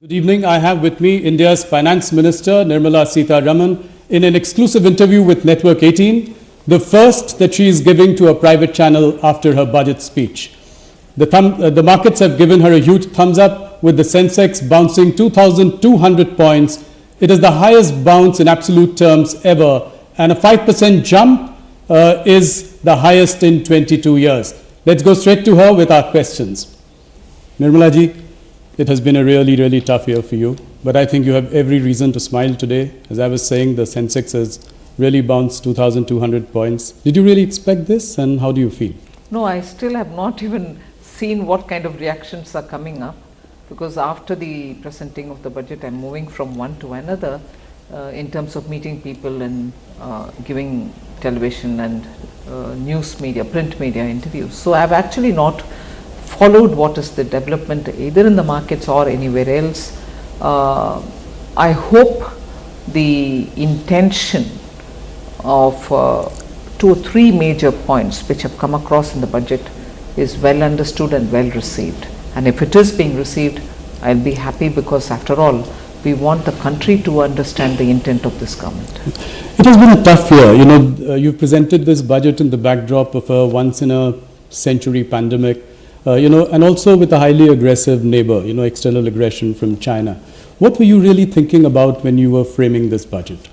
Good evening. I have with me India's Finance Minister Nirmala Sitharaman in an exclusive interview with Network 18, the first that she is giving to a private channel after her budget speech. The markets have given her a huge thumbs up, with the Sensex bouncing 2,200 points. It is the highest bounce in absolute terms ever, and a 5% jump is the highest in 22 years. Let's go straight to her with our questions. Nirmala ji, it has been a really, really tough year for you, but I think you have every reason to smile today. As I was saying, the Sensex has really bounced 2,200 points. Did you really expect this, and how do you feel? No, I still have not even seen what kind of reactions are coming up, because after the presenting of the budget, I'm moving from one to another in terms of meeting people and giving television and news media, print media interviews. So I've actually not followed what is the development either in the markets or anywhere else. I hope the intention of 2 or 3 major points which have come across in the budget is well understood and well received. And if it is being received, I'll be happy, because after all, we want the country to understand the intent of this government. It has been a tough year. You know, you've presented this budget in the backdrop of a once-in-a-century pandemic, and also with a highly aggressive neighbor, external aggression from China. What were you really thinking about when you were framing this budget?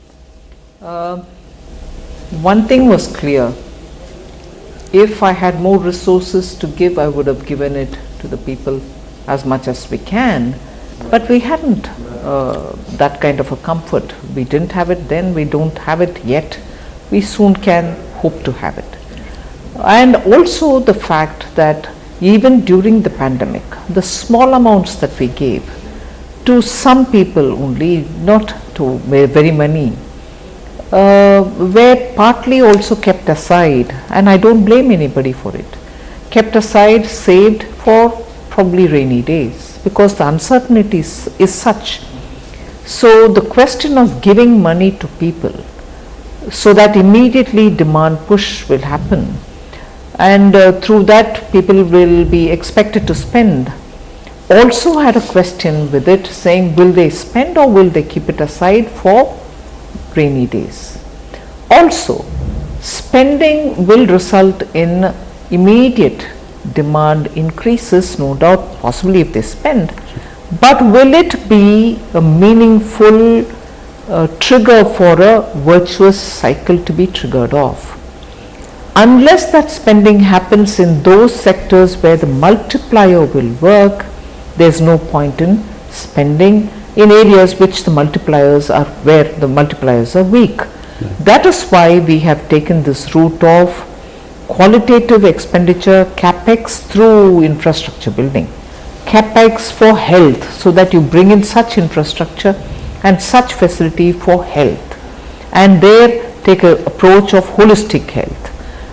One thing was clear. If I had more resources to give, I would have given it to the people as much as we can. But we hadn't that kind of a comfort. We didn't have it then, we don't have it yet. We soon can hope to have it. And also the fact that even during the pandemic, the small amounts that we gave to some people only, not to very many, were partly also kept aside, and I don't blame anybody for it, kept aside, saved for probably rainy days, because the uncertainty is such. So the question of giving money to people so that immediately demand push will happen, and through that people will be expected to spend, also had a question with it, saying will they spend or will they keep it aside for rainy days. Also, spending will result in immediate demand increases, no doubt, possibly if they spend, but will it be a meaningful trigger for a virtuous cycle to be triggered off? Unless that spending happens in those sectors where the multiplier will work, there's no point in spending in areas which the multipliers are, where the multipliers are weak. That is why we have taken this route of qualitative expenditure, capex through infrastructure building, capex for health, so that you bring in such infrastructure and such facility for health, and there take an approach of holistic health,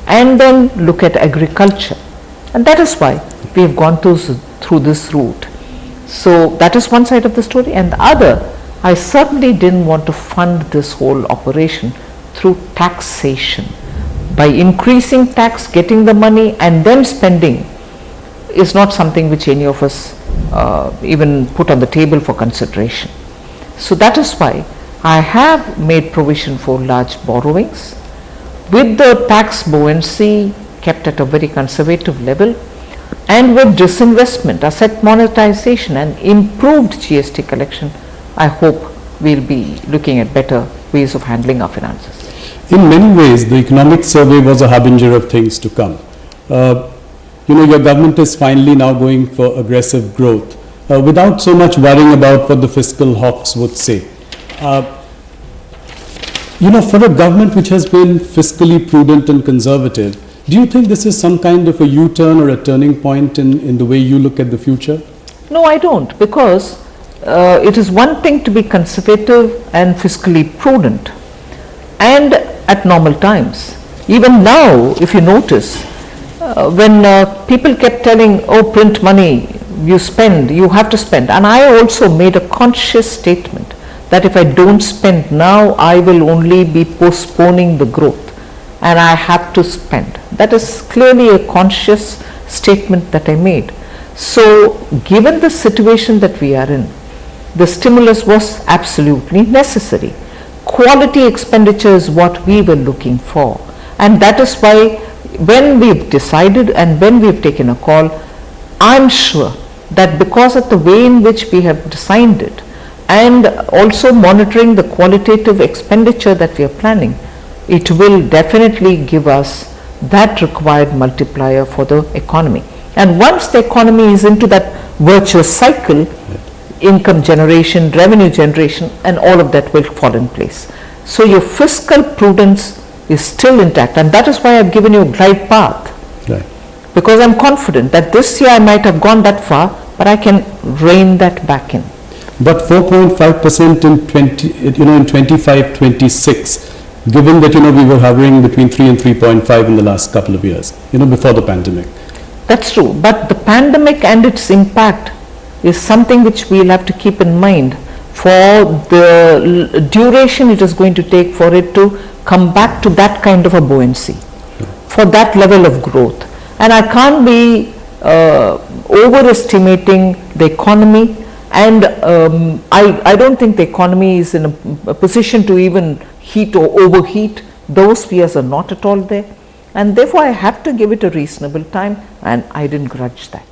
and then look at agriculture. And that is why we have gone through this route. So that is one side of the story, and the other, I certainly didn't want to fund this whole operation through taxation. By increasing tax, getting the money and then spending is not something which any of us even put on the table for consideration. So that is why I have made provision for large borrowings, with the tax buoyancy kept at a very conservative level, and with disinvestment, asset monetization and improved GST collection. I hope we'll be looking at better ways of handling our finances. In many ways, the economic survey was a harbinger of things to come. Your government is finally now going for aggressive growth without so much worrying about what the fiscal hawks would say. For a government which has been fiscally prudent and conservative, do you think this is some kind of a U-turn or a turning point in the way you look at the future? No, I don't, because it is one thing to be conservative and fiscally prudent, and at normal times. Even now, if you notice, when people kept telling, oh, print money, you spend, you have to spend, and I also made a conscious statement that if I don't spend now, I will only be postponing the growth, and I have to spend. That is clearly a conscious statement that I made. So given the situation that we are in, the stimulus was absolutely necessary. Quality expenditure is what we were looking for, and that is why when we've decided and when we've taken a call, I'm sure that because of the way in which we have designed it and also monitoring the qualitative expenditure that we are planning, it will definitely give us that required multiplier for the economy. And once the economy is into that virtuous cycle, income generation, revenue generation, and all of that will fall in place. So your fiscal prudence is still intact, and that is why I've given you a glide path. Right. Because I'm confident that this year I might have gone that far, but I can rein that back in. But 4.5% in 25-26, given that we were hovering between 3 and 3.5 in the last couple of years, before the pandemic. That's true, but the pandemic and its impact is something which we'll have to keep in mind for the duration it is going to take for it to come back to that kind of a buoyancy, for that level of growth. And I can't be overestimating the economy, and I don't think the economy is in a position to even heat or overheat. Those fears are not at all there, and therefore I have to give it a reasonable time, and I didn't grudge that.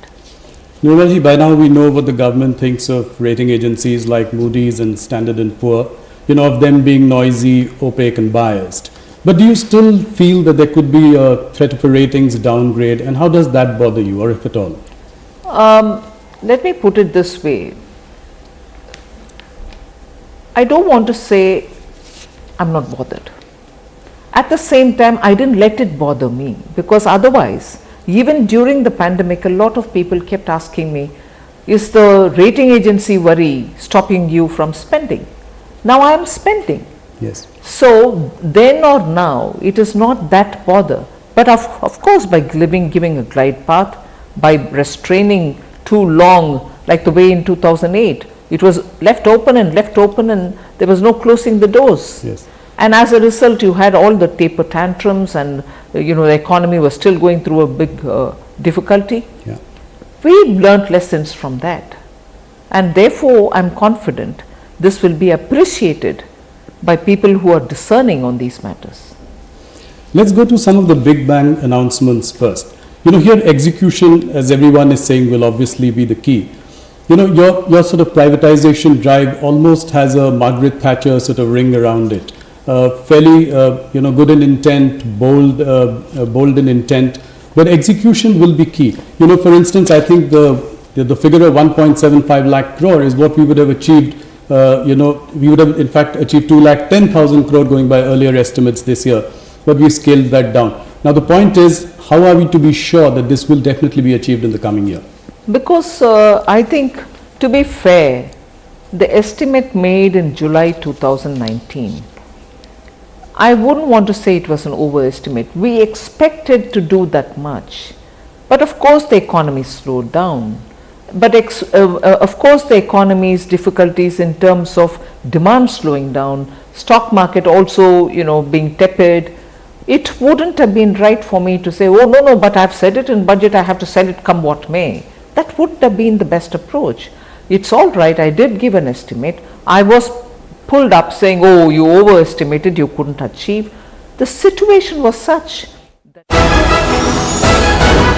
Nirmala, by now we know what the government thinks of rating agencies like Moody's and Standard & Poor, of them being noisy, opaque and biased. But do you still feel that there could be a threat of a ratings downgrade, and how does that bother you, or if at all? Let me put it this way. I don't want to say I'm not bothered. At the same time, I didn't let it bother me, because otherwise, even during the pandemic, a lot of people kept asking me, is the rating agency worry stopping you from spending? Now I am spending. Yes. So then or now, it is not that bother. But of course, by giving a glide path, by restraining too long, like the way in 2008, it was left open and there was no closing the doors. Yes. And as a result, you had all the taper tantrums, and the economy was still going through a big difficulty. Yeah. We've learnt lessons from that, and therefore I'm confident this will be appreciated by people who are discerning on these matters. Let's go to some of the big bang announcements first. Here execution, as everyone is saying, will obviously be the key. Your sort of privatization drive almost has a Margaret Thatcher sort of ring around it. Fairly, good in intent, bold in intent, but execution will be key. For instance, I think the figure of 1.75 lakh crore is what we would have achieved. We would have in fact achieved 2,10,000 crore going by earlier estimates this year, but we scaled that down. Now the point is, how are we to be sure that this will definitely be achieved in the coming year? Because I think, to be fair, the estimate made in July 2019, I wouldn't want to say it was an overestimate. We expected to do that much, but of course the economy slowed down. But of course the economy's difficulties in terms of demand slowing down, stock market also being tepid, it wouldn't have been right for me to say, oh no, but I've said it in budget, I have to sell it come what may. That wouldn't have been the best approach. It's all right, I did give an estimate. I was pulled up saying, oh, you overestimated, you couldn't achieve. The situation was such